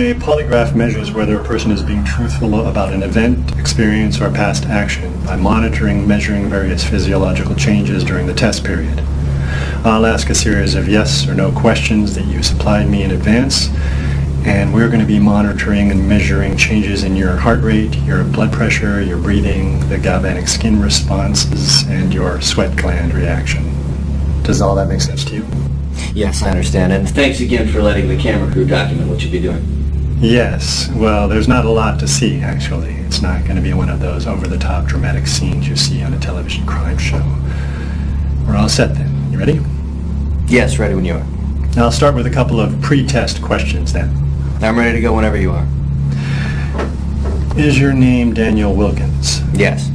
A polygraph measures whether a person is being truthful about an event, experience, or past action by monitoring and measuring various physiological changes during the test period. I'll ask a series of yes or no questions that you supplied me in advance, and we're going to be monitoring and measuring changes in your heart rate, your blood pressure, your breathing, the galvanic skin responses, and your sweat gland reaction. Does all that make sense to you? Yes, I understand, and thanks again for letting the camera crew document what you'll be doing. Yes. Well, there's not a lot to see, actually. It's not going to be one of those over-the-top dramatic scenes you see on a television crime show. We're all set then. You ready? Yes, ready when you are. I'll start with a couple of pre-test questions then. I'm ready to go whenever you are. Is your name Daniel Wilkins? Yes.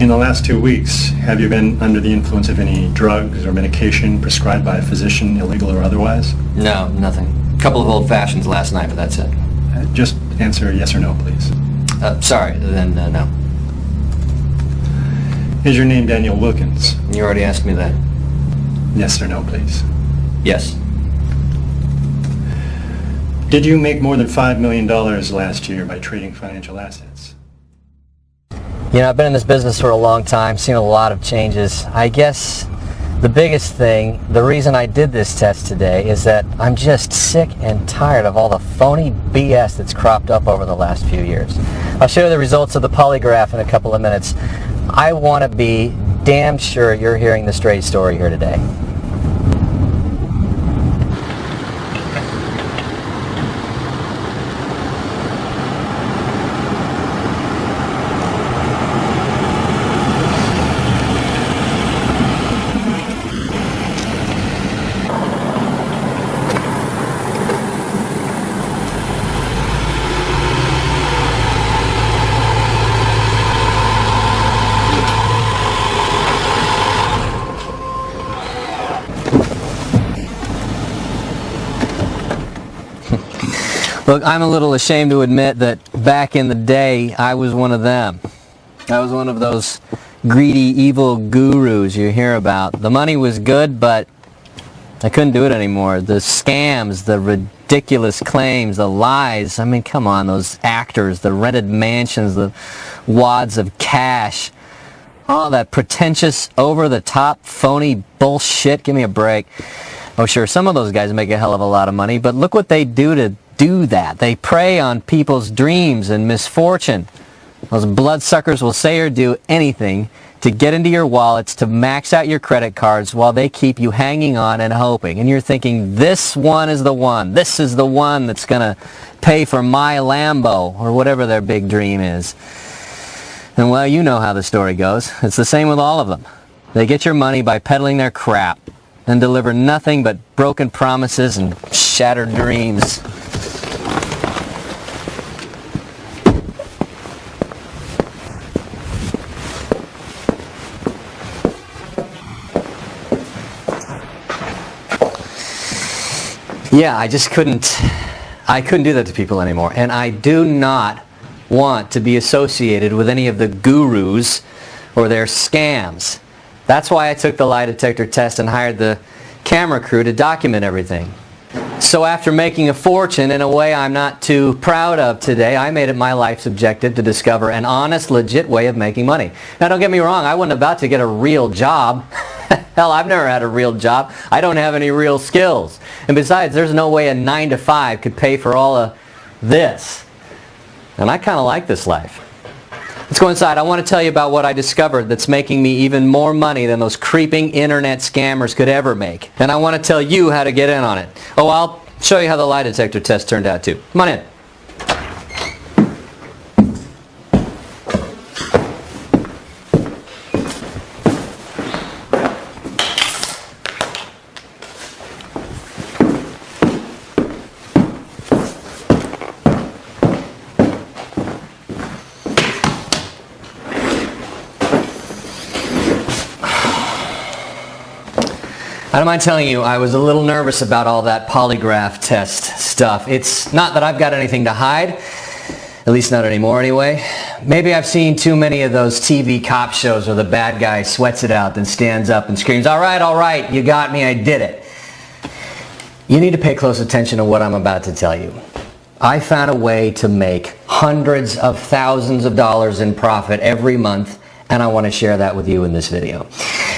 In the last 2 weeks, have you been under the influence of any drugs or medication prescribed by a physician, illegal or otherwise? No, nothing. A couple of old fashions last night, but that's it. Just answer yes or no, please. Sorry, then no. Is your name Daniel Wilkins? You already asked me that. Yes or no, please. Yes. Did you make more than $5 million last year by trading financial assets? You know, I've been in this business for a long time, seen a lot of changes. I guess the biggest thing, the reason I did this test today is that I'm just sick and tired of all the phony BS that's cropped up over the last few years. I'll show you the results of the polygraph in a couple of minutes. I want to be damn sure you're hearing the straight story here today. Look, I'm a little ashamed to admit that back in the day, I was one of them. I was one of those greedy, evil gurus you hear about. The money was good, but I couldn't do it anymore. The scams, the ridiculous claims, the lies. I mean, come on, those actors, the rented mansions, the wads of cash. All that pretentious, over-the-top, phony bullshit. Give me a break. Oh, sure, some of those guys make a hell of a lot of money, but look what they do to do that. They prey on people's dreams and misfortune. Those bloodsuckers will say or do anything to get into your wallets, to max out your credit cards while they keep you hanging on and hoping. And you're thinking, this one is the one. This is the one that's going to pay for my Lambo or whatever their big dream is. And well, you know how the story goes. It's the same with all of them. They get your money by peddling their crap and deliver nothing but broken promises and shattered dreams. Yeah, I couldn't do that to people anymore. And I do not want to be associated with any of the gurus or their scams. That's why I took the lie detector test and hired the camera crew to document everything. So after making a fortune in a way I'm not too proud of today, I made it my life's objective to discover an honest, legit way of making money. Now don't get me wrong, I wasn't about to get a real job. Hell, I've never had a real job. I don't have any real skills. And besides, there's no way a 9-to-5 could pay for all of this. And I kind of like this life. Let's go inside. I want to tell you about what I discovered that's making me even more money than those creeping internet scammers could ever make. And I want to tell you how to get in on it. Oh, I'll show you how the lie detector test turned out too. Come on in. I don't mind telling you, I was a little nervous about all that polygraph test stuff. It's not that I've got anything to hide, at least not anymore anyway. Maybe I've seen too many of those TV cop shows where the bad guy sweats it out, then stands up and screams, all right, you got me, I did it. You need to pay close attention to what I'm about to tell you. I found a way to make hundreds of thousands of dollars in profit every month, and I want to share that with you in this video.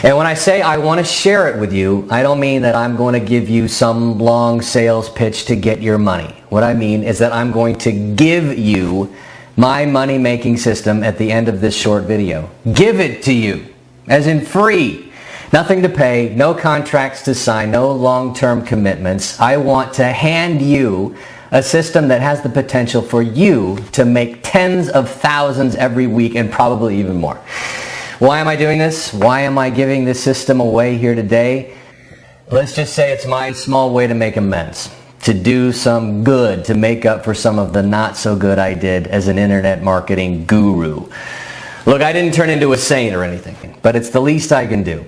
And when I say I want to share it with you, I don't mean that I'm going to give you some long sales pitch to get your money. What I mean is that I'm going to give you my money-making system at the end of this short video. Give it to you, as in free. Nothing to pay, no contracts to sign, no long-term commitments. I want to hand you a system that has the potential for you to make tens of thousands every week and probably even more. Why am I doing this? Why am I giving this system away here today? Let's just say it's my small way to make amends, to do some good, to make up for some of the not so good I did as an internet marketing guru. Look, I didn't turn into a saint or anything, but it's the least I can do.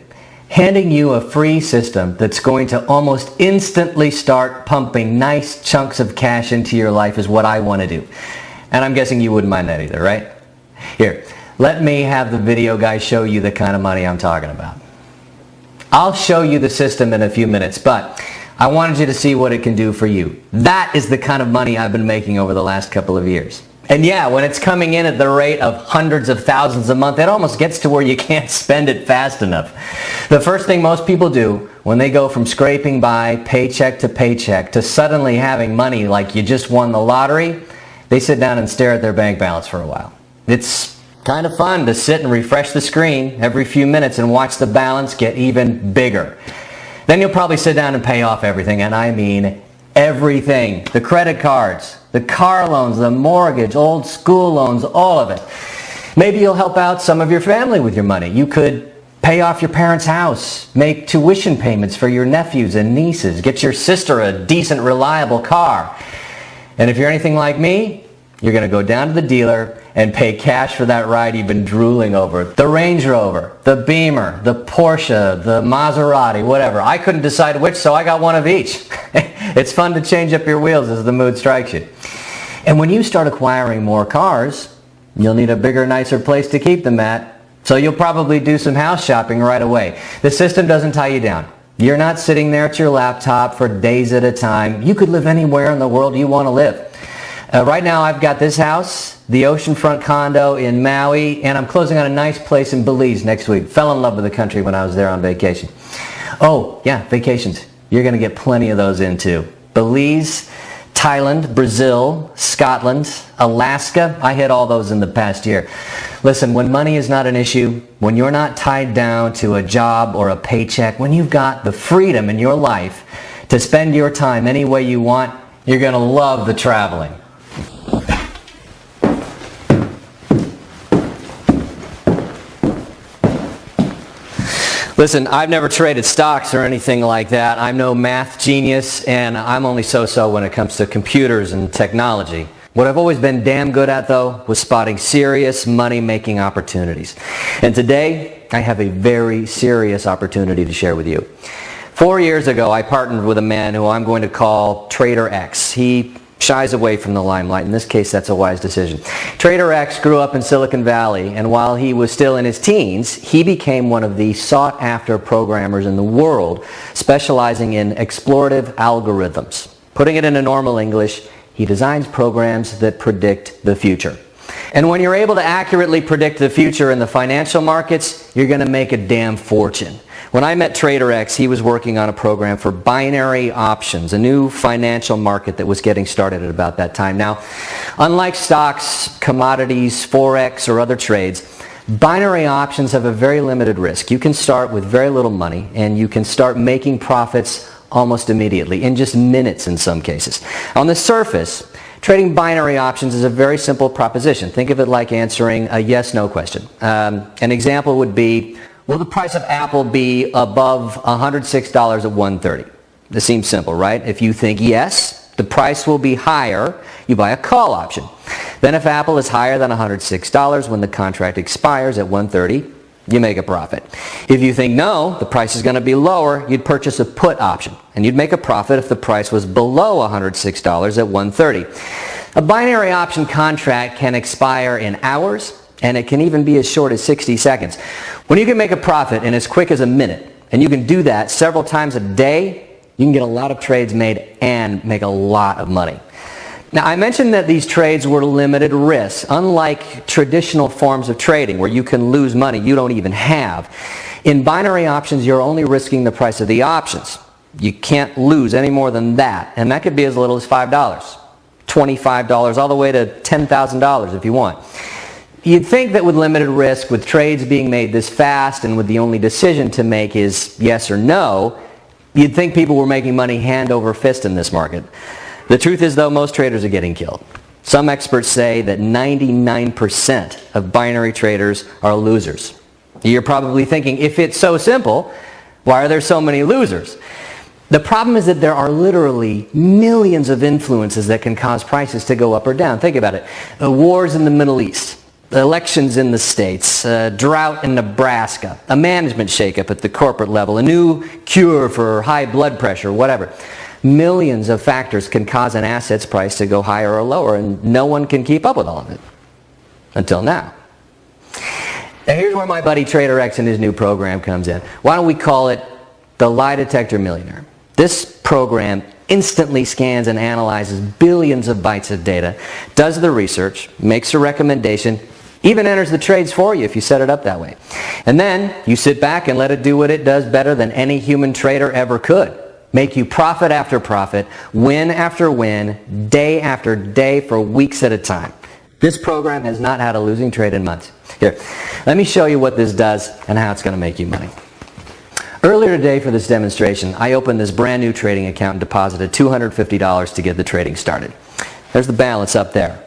Handing you a free system that's going to almost instantly start pumping nice chunks of cash into your life is what I want to do. And I'm guessing you wouldn't mind that either, right? Here, let me have the video guy show you the kind of money I'm talking about. I'll show you the system in a few minutes, but I wanted you to see what it can do for you. That is the kind of money I've been making over the last couple of years. And yeah, when it's coming in at the rate of hundreds of thousands a month, it almost gets to where you can't spend it fast enough. The first thing most people do when they go from scraping by paycheck to suddenly having money like you just won the lottery, they sit down and stare at their bank balance for a while. It's kind of fun to sit and refresh the screen every few minutes and watch the balance get even bigger. Then you'll probably sit down and pay off everything, and I mean everything. The credit cards, the car loans, the mortgage, old school loans, all of it. Maybe you'll help out some of your family with your money. You could pay off your parents' house, make tuition payments for your nephews and nieces, get your sister a decent, reliable car. And if you're anything like me, you're going to go down to the dealer and pay cash for that ride you've been drooling over. The Range Rover, the Beamer, the Porsche, the Maserati, whatever. I couldn't decide which, so I got one of each. It's fun to change up your wheels as the mood strikes you. And when you start acquiring more cars, you'll need a bigger, nicer place to keep them at. So you'll probably do some house shopping right away. The system doesn't tie you down. You're not sitting there at your laptop for days at a time. You could live anywhere in the world you want to live. Right now I've got this house, the oceanfront condo in Maui, and I'm closing on a nice place in Belize next week. Fell in love with the country when I was there on vacation. Oh, yeah, vacations. You're going to get plenty of those in too. Belize, Thailand, Brazil, Scotland, Alaska. I hit all those in the past year. Listen, when money is not an issue, when you're not tied down to a job or a paycheck, when you've got the freedom in your life to spend your time any way you want, you're going to love the traveling. Listen, I've never traded stocks or anything like that. I'm no math genius, and I'm only so-so when it comes to computers and technology. What I've always been damn good at, though, was spotting serious money-making opportunities. And today, I have a very serious opportunity to share with you. 4 years ago, I partnered with a man who I'm going to call Trader X. He shies away from the limelight. In this case, that's a wise decision. Trader X grew up in Silicon Valley, and while he was still in his teens, he became one of the sought-after programmers in the world, specializing in explorative algorithms. Putting it into normal English, he designs programs that predict the future. And when you're able to accurately predict the future in the financial markets, you're going to make a damn fortune. When I met Trader X, he was working on a program for binary options, a new financial market that was getting started at about that time. Now, unlike stocks, commodities, Forex, or other trades, binary options have a very limited risk. You can start with very little money, and you can start making profits almost immediately, in just minutes in some cases. On the surface, trading binary options is a very simple proposition. Think of it like answering a yes-no question. An example would be, will the price of Apple be above $106 at $130? This seems simple, right? If you think yes, the price will be higher, you buy a call option. Then if Apple is higher than $106 when the contract expires at $130, you make a profit. If you think no, the price is going to be lower, you'd purchase a put option. And you'd make a profit if the price was below $106 at $130. A binary option contract can expire in hours, and it can even be as short as 60 seconds. When you can make a profit in as quick as a minute, and you can do that several times a day, You can get a lot of trades made and make a lot of money. Now, I mentioned that these trades were limited risk, unlike traditional forms of trading where you can lose money you don't even have. In binary options, you're only risking the price of the options. You can't lose any more than that, and that could be as little as $5, $25, all the way to $10,000 if you want. You'd think that with limited risk, with trades being made this fast and with the only decision to make is yes or no, you'd think people were making money hand over fist in this market. The truth is, though, most traders are getting killed. Some experts say that 99% of binary traders are losers. You're probably thinking, if it's so simple, why are there so many losers? The problem is that there are literally millions of influences that can cause prices to go up or down. Think about it. Wars in the Middle East, elections in the States, drought in Nebraska, a management shakeup at the corporate level, a new cure for high blood pressure, whatever. Millions of factors can cause an asset's price to go higher or lower, and no one can keep up with all of it. Until now. Now here's where my buddy Trader X and his new program comes in. Why don't we call it the Lie Detector Millionaire? This program instantly scans and analyzes billions of bytes of data, does the research, makes a recommendation, even enters the trades for you if you set it up that way. And then you sit back and let it do what it does better than any human trader ever could. Make you profit after profit, win after win, day after day for weeks at a time. This program has not had a losing trade in months. Here, let me show you what this does and how it's going to make you money. Earlier today for this demonstration, I opened this brand new trading account and deposited $250 to get the trading started. There's the balance up there.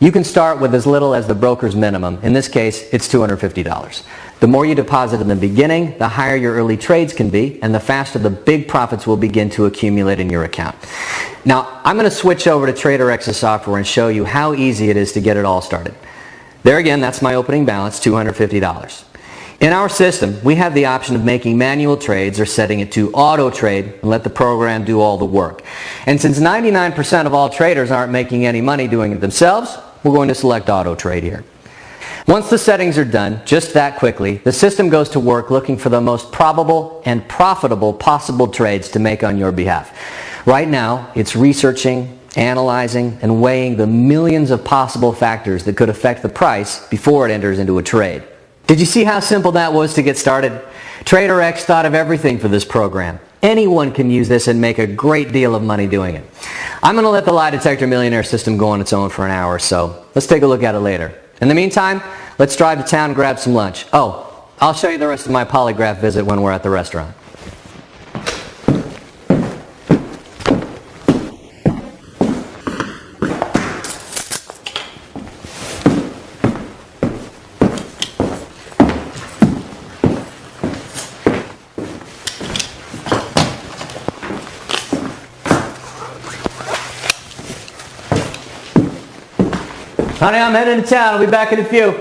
You can start with as little as the broker's minimum. In this case, it's $250. The more you deposit in the beginning, the higher your early trades can be, and the faster the big profits will begin to accumulate in your account. Now, I'm going to switch over to Trader X's software and show you how easy it is to get it all started. There again, that's my opening balance, $250. In our system, we have the option of making manual trades or setting it to auto trade and let the program do all the work. And since 99% of all traders aren't making any money doing it themselves, we're going to select auto trade here. Once the settings are done, just that quickly, the system goes to work looking for the most probable and profitable possible trades to make on your behalf. Right now, it's researching, analyzing, and weighing the millions of possible factors that could affect the price before it enters into a trade. Did you see how simple that was to get started? Trader X thought of everything for this program. Anyone can use this and make a great deal of money doing it. I'm going to let the Lie Detector Millionaire system go on its own for an hour or so. Let's take a look at it later. In the meantime, let's drive to town and grab some lunch. Oh, I'll show you the rest of my polygraph visit when we're at the restaurant. Honey, I'm heading to town. I'll be back in a few.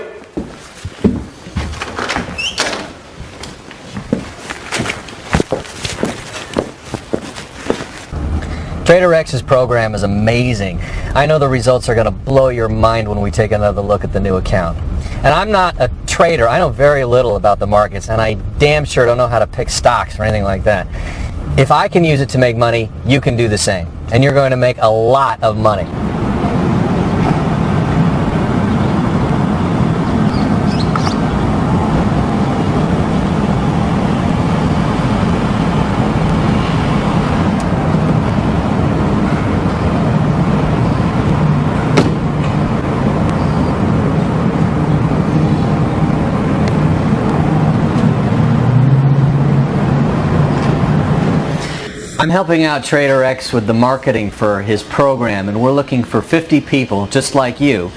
Trader X's program is amazing. I know the results are going to blow your mind when we take another look at the new account. And I'm not a trader. I know very little about the markets, and I damn sure don't know how to pick stocks or anything like that. If I can use it to make money, you can do the same. And you're going to make a lot of money. I'm helping out Trader X with the marketing for his program, and we're looking for 50 people just like you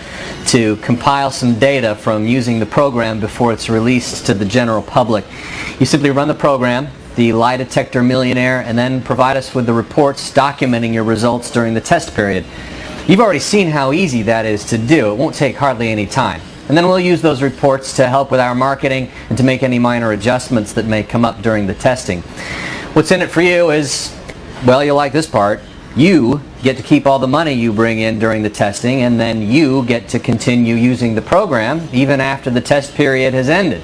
to compile some data from using the program before it's released to the general public. You simply run the program, the Lie Detector Millionaire, and then provide us with the reports documenting your results during the test period. You've already seen how easy that is to do. It won't take hardly any time. And then we'll use those reports to help with our marketing and to make any minor adjustments that may come up during the testing. What's in it for you is, well, you'll like this part, you get to keep all the money you bring in during the testing, and then you get to continue using the program even after the test period has ended.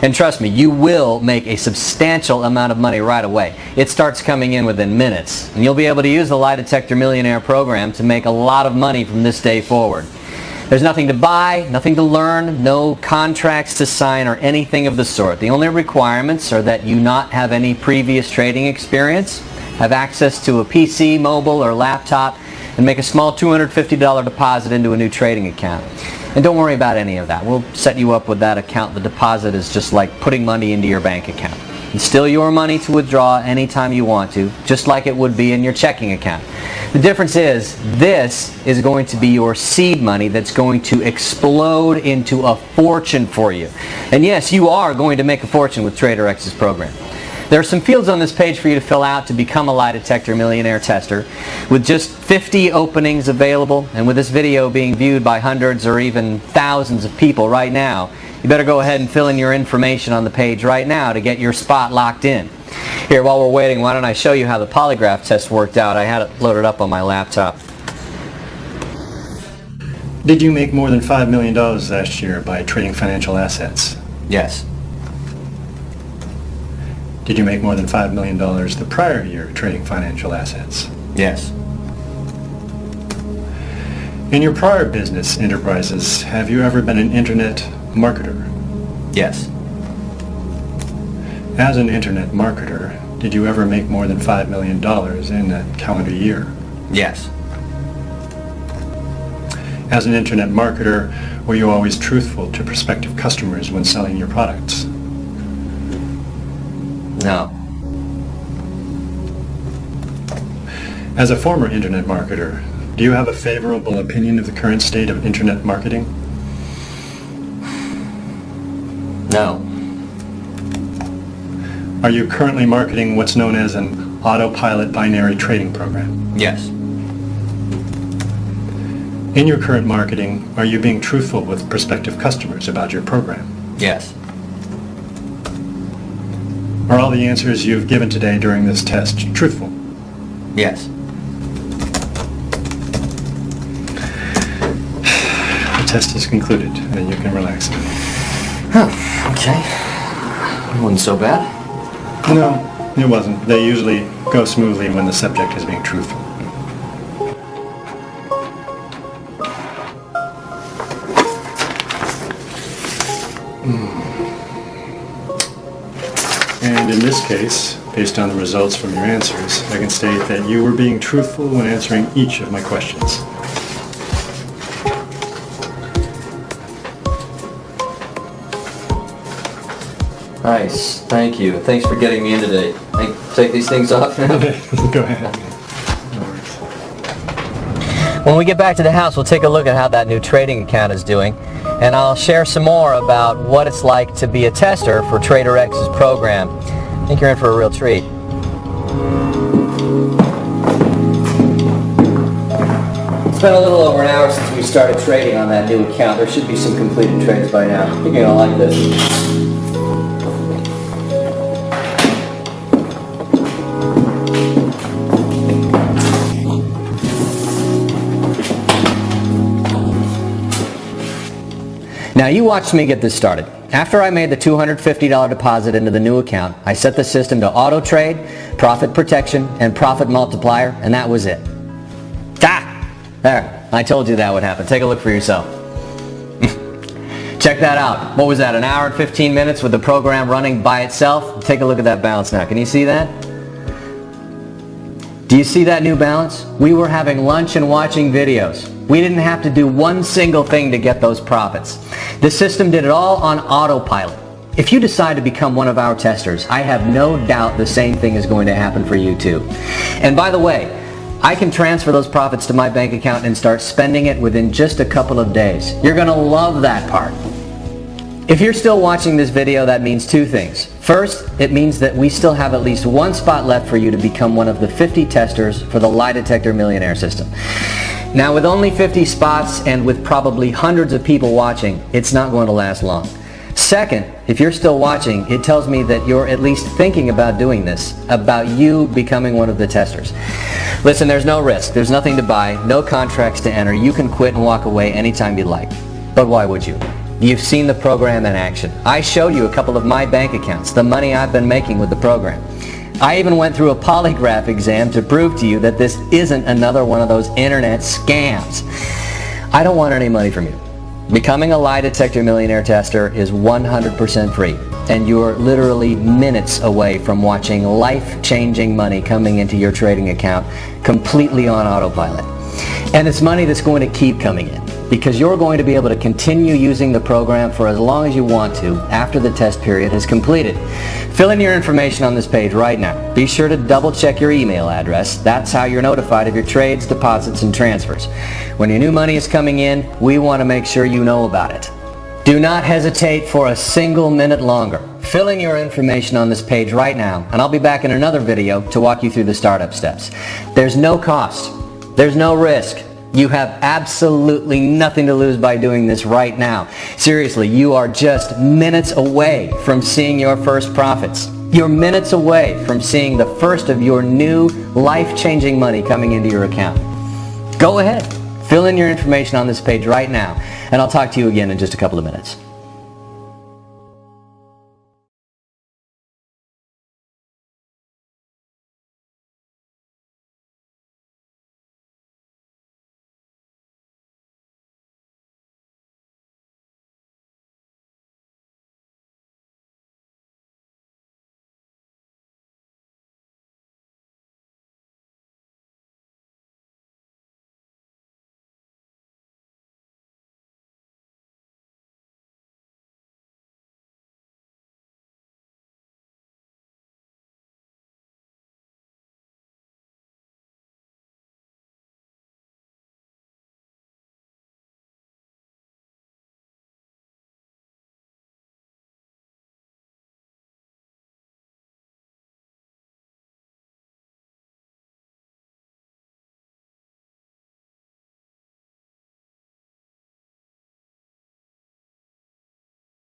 And trust me, you will make a substantial amount of money right away. It starts coming in within minutes, and you'll be able to use the Lie Detector Millionaire program to make a lot of money from this day forward. There's nothing to buy, nothing to learn, no contracts to sign or anything of the sort. The only requirements are that you not have any previous trading experience, have access to a PC, mobile, or laptop, and make a small $250 deposit into a new trading account. And don't worry about any of that. We'll set you up with that account. The deposit is just like putting money into your bank account. It's still your money to withdraw anytime you want to, just like it would be in your checking account. The difference is, this is going to be your seed money that's going to explode into a fortune for you. And yes, you are going to make a fortune with TraderX's program. There are some fields on this page for you to fill out to become a Lie Detector Millionaire tester. With just 50 openings available, and with this video being viewed by hundreds or even thousands of people right now, you better go ahead and fill in your information on the page right now to get your spot locked in. Here, while we're waiting, why don't I show you how the polygraph test worked out. I had it loaded up on my laptop. Did you make more than $5 million last year by trading financial assets? Yes. Did you make more than $5 million the prior year trading financial assets? Yes. In your prior business enterprises, have you ever been an internet marketer? Yes. As an internet marketer, did you ever make more than $5 million in that calendar year? Yes. As an internet marketer, were you always truthful to prospective customers when selling your products? No. As a former internet marketer, do you have a favorable opinion of the current state of internet marketing? No. Are you currently marketing what's known as an autopilot binary trading program? Yes. In your current marketing, are you being truthful with prospective customers about your program? Yes. Are all the answers you've given today during this test truthful? Yes. The test is concluded, and you can relax now. Okay. Wasn't so bad. No, it wasn't. They usually go smoothly when the subject is being truthful. And in this case, based on the results from your answers, I can state that you were being truthful when answering each of my questions. Nice. Thank you. Thanks for getting me in today. I take these things off now? Go ahead. When we get back to the house, we'll take a look at how that new trading account is doing, and I'll share some more about what it's like to be a tester for TraderX's program. I think you're in for a real treat. It's been a little over an hour since we started trading on that new account. There should be some completed trades by now. I think you're going to like this. Now you watched me get this started. After I made the $250 deposit into the new account, I set the system to auto trade, profit protection, and profit multiplier, and that was it. There, I told you that would happen. Take a look for yourself. Check that out. What was that, an hour and 15 minutes with the program running by itself? Take a look at that balance now. Can you see that? Do you see that new balance? We were having lunch and watching videos. We didn't have to do one single thing to get those profits. The system did it all on autopilot. If you decide to become one of our testers, I have no doubt the same thing is going to happen for you too. And by the way, I can transfer those profits to my bank account and start spending it within just a couple of days. You're going to love that part. If you're still watching this video, that means two things. First, it means that we still have at least one spot left for you to become one of the 50 testers for the Lie Detector Millionaire system. Now, with only 50 spots and with probably hundreds of people watching, it's not going to last long. Second, if you're still watching, it tells me that you're at least thinking about doing this, about you becoming one of the testers. Listen, there's no risk. There's nothing to buy, no contracts to enter. You can quit and walk away anytime you'd like. But why would you? You've seen the program in action. I showed you a couple of my bank accounts, the money I've been making with the program. I even went through a polygraph exam to prove to you that this isn't another one of those internet scams. I don't want any money from you. Becoming a lie detector millionaire tester is 100% free, and you're literally minutes away from watching life-changing money coming into your trading account completely on autopilot. And it's money that's going to keep coming in, because you're going to be able to continue using the program for as long as you want to after the test period has completed. Fill in your information on this page right now. Be sure to double check your email address. That's how you're notified of your trades, deposits, and transfers. When your new money is coming in, we want to make sure you know about it. Do not hesitate for a single minute longer. Fill in your information on this page right now, and I'll be back in another video to walk you through the startup steps. There's no cost. There's no risk. You have absolutely nothing to lose by doing this right now. Seriously, you are just minutes away from seeing your first profits. You're minutes away from seeing the first of your new life-changing money coming into your account. Go ahead, fill in your information on this page right now, and I'll talk to you again in just a couple of minutes.